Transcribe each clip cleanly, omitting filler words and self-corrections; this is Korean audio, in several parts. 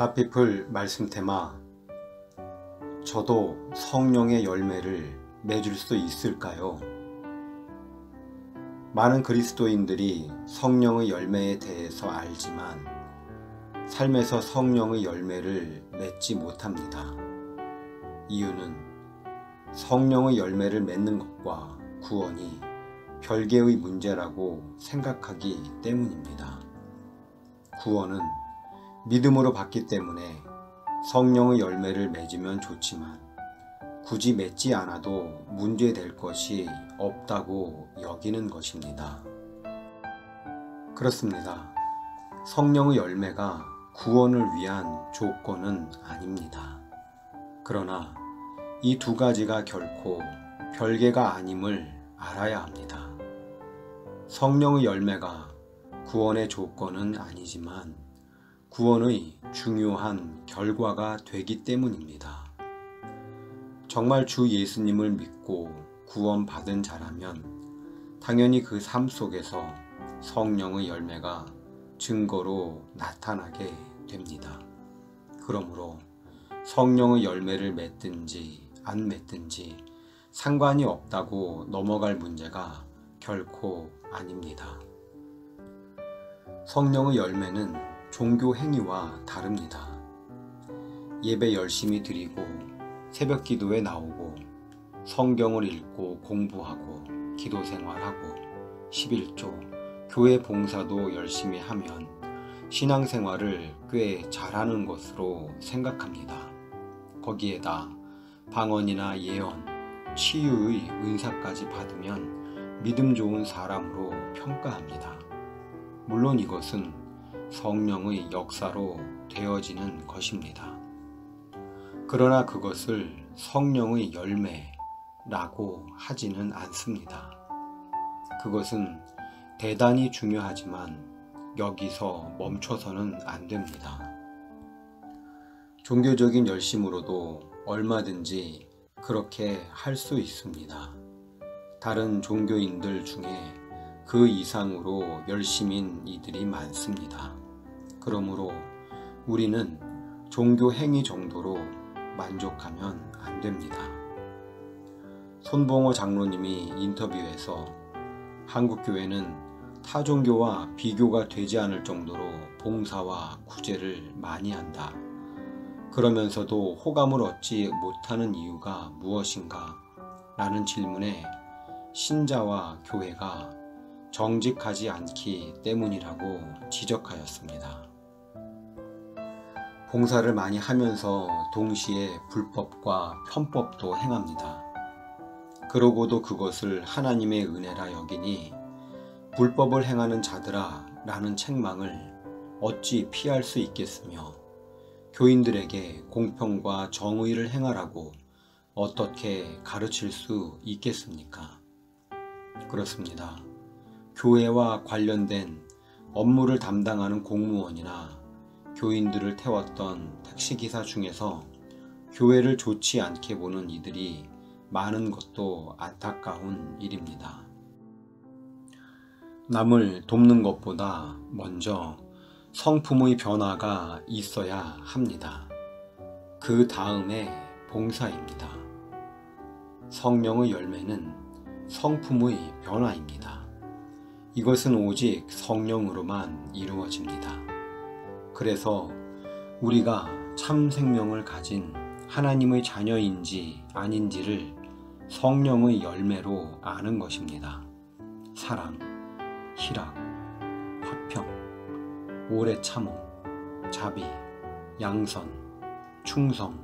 갓피플 말씀 테마, 저도 성령의 열매를 맺을 수 있을까요? 많은 그리스도인들이 성령의 열매에 대해서 알지만 삶에서 성령의 열매를 맺지 못합니다. 이유는 성령의 열매를 맺는 것과 구원이 별개의 문제라고 생각하기 때문입니다. 구원은 믿음으로 받기 때문에 성령의 열매를 맺으면 좋지만 굳이 맺지 않아도 문제될 것이 없다고 여기는 것입니다. 그렇습니다. 성령의 열매가 구원을 위한 조건은 아닙니다. 그러나 이 두 가지가 결코 별개가 아님을 알아야 합니다. 성령의 열매가 구원의 조건은 아니지만 구원의 중요한 결과가 되기 때문입니다. 정말 주 예수님을 믿고 구원받은 자라면 당연히 그 삶 속에서 성령의 열매가 증거로 나타나게 됩니다. 그러므로 성령의 열매를 맺든지 안 맺든지 상관이 없다고 넘어갈 문제가 결코 아닙니다. 성령의 열매는 종교 행위와 다릅니다. 예배 열심히 드리고 새벽 기도에 나오고 성경을 읽고 공부하고 기도 생활하고 11조, 교회 봉사도 열심히 하면 신앙생활을 꽤 잘하는 것으로 생각합니다. 거기에다 방언이나 예언, 치유의 은사까지 받으면 믿음 좋은 사람으로 평가합니다. 물론 이것은 성령의 역사로 되어지는 것입니다. 그러나 그것을 성령의 열매라고 하지는 않습니다. 그것은 대단히 중요하지만 여기서 멈춰서는 안 됩니다. 종교적인 열심으로도 얼마든지 그렇게 할 수 있습니다. 다른 종교인들 중에 그 이상으로 열심인 이들이 많습니다. 그러므로 우리는 종교 행위 정도로 만족하면 안 됩니다. 손봉호 장로님이 인터뷰에서 한국교회는 타 종교와 비교가 되지 않을 정도로 봉사와 구제를 많이 한다. 그러면서도 호감을 얻지 못하는 이유가 무엇인가? 라는 질문에 신자와 교회가 정직하지 않기 때문이라고 지적하였습니다. 봉사를 많이 하면서 동시에 불법과 편법도 행합니다. 그러고도 그것을 하나님의 은혜라 여기니 불법을 행하는 자들아 라는 책망을 어찌 피할 수 있겠으며 교인들에게 공평과 정의를 행하라고 어떻게 가르칠 수 있겠습니까? 그렇습니다. 교회와 관련된 업무를 담당하는 공무원이나 교인들을 태웠던 택시기사 중에서 교회를 좋지 않게 보는 이들이 많은 것도 안타까운 일입니다. 남을 돕는 것보다 먼저 성품의 변화가 있어야 합니다. 그 다음에 봉사입니다. 성령의 열매는 성품의 변화입니다. 이것은 오직 성령으로만 이루어집니다. 그래서 우리가 참 생명을 가진 하나님의 자녀인지 아닌지를 성령의 열매로 아는 것입니다. 사랑, 희락, 화평, 오래 참음, 자비, 양선, 충성,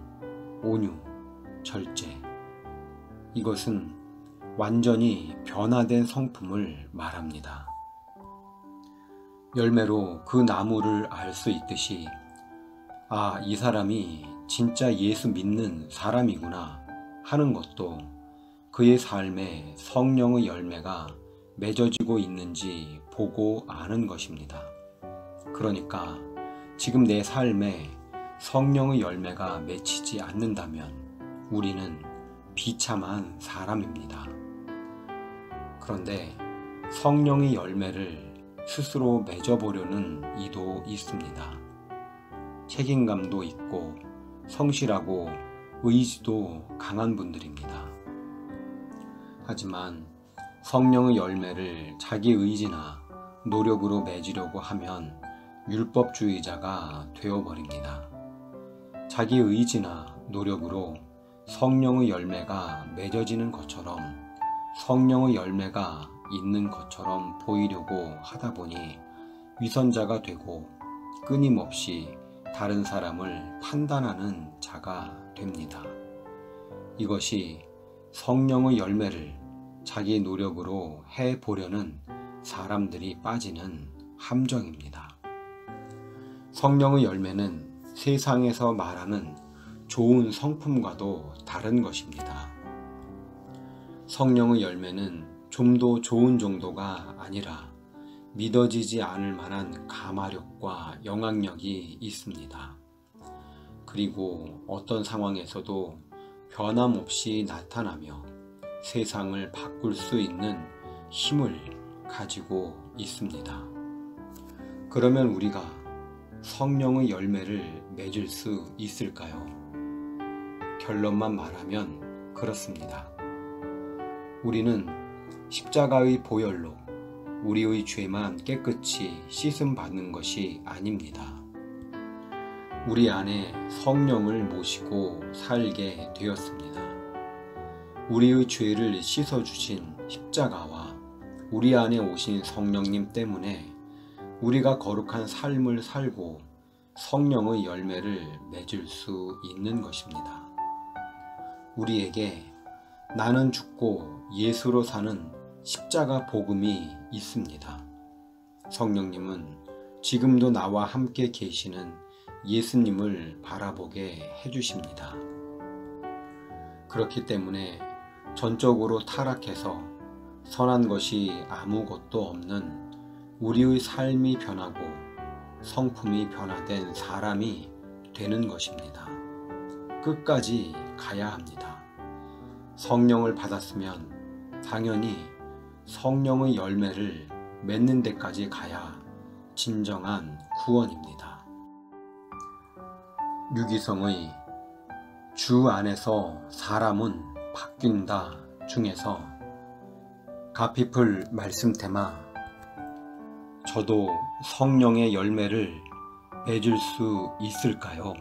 온유, 절제. 이것은 완전히 변화된 성품을 말합니다. 열매로 그 나무를 알 수 있듯이 아, 이 사람이 진짜 예수 믿는 사람이구나 하는 것도 그의 삶에 성령의 열매가 맺어지고 있는지 보고 아는 것입니다. 그러니까 지금 내 삶에 성령의 열매가 맺히지 않는다면 우리는 비참한 사람입니다. 그런데 성령의 열매를 스스로 맺어보려는 이도 있습니다. 책임감도 있고 성실하고 의지도 강한 분들입니다. 하지만 성령의 열매를 자기 의지나 노력으로 맺으려고 하면 율법주의자가 되어버립니다. 자기 의지나 노력으로 성령의 열매가 맺어지는 것처럼 성령의 열매가 있는 것처럼 보이려고 하다 보니 위선자가 되고 끊임없이 다른 사람을 판단하는 자가 됩니다. 이것이 성령의 열매를 자기 노력으로 해보려는 사람들이 빠지는 함정입니다. 성령의 열매는 세상에서 말하는 좋은 성품과도 다른 것입니다. 성령의 열매는 좀 더 좋은 정도가 아니라 믿어지지 않을 만한 가마력과 영향력이 있습니다. 그리고 어떤 상황에서도 변함없이 나타나며 세상을 바꿀 수 있는 힘을 가지고 있습니다. 그러면 우리가 성령의 열매를 맺을 수 있을까요? 결론만 말하면 그렇습니다. 우리는 십자가의 보혈로 우리의 죄만 깨끗이 씻음 받는 것이 아닙니다. 우리 안에 성령을 모시고 살게 되었습니다. 우리의 죄를 씻어주신 십자가와 우리 안에 오신 성령님 때문에 우리가 거룩한 삶을 살고 성령의 열매를 맺을 수 있는 것입니다. 우리에게 나는 죽고 예수로 사는 십자가 복음이 있습니다. 성령님은 지금도 나와 함께 계시는 예수님을 바라보게 해주십니다. 그렇기 때문에 전적으로 타락해서 선한 것이 아무것도 없는 우리의 삶이 변하고 성품이 변화된 사람이 되는 것입니다. 끝까지 가야 합니다. 성령을 받았으면 당연히 성령의 열매를 맺는 데까지 가야 진정한 구원입니다. 유기성의 주 안에서 사람은 바뀐다 중에서 가피풀 말씀 테마 저도 성령의 열매를 맺을 수 있을까요?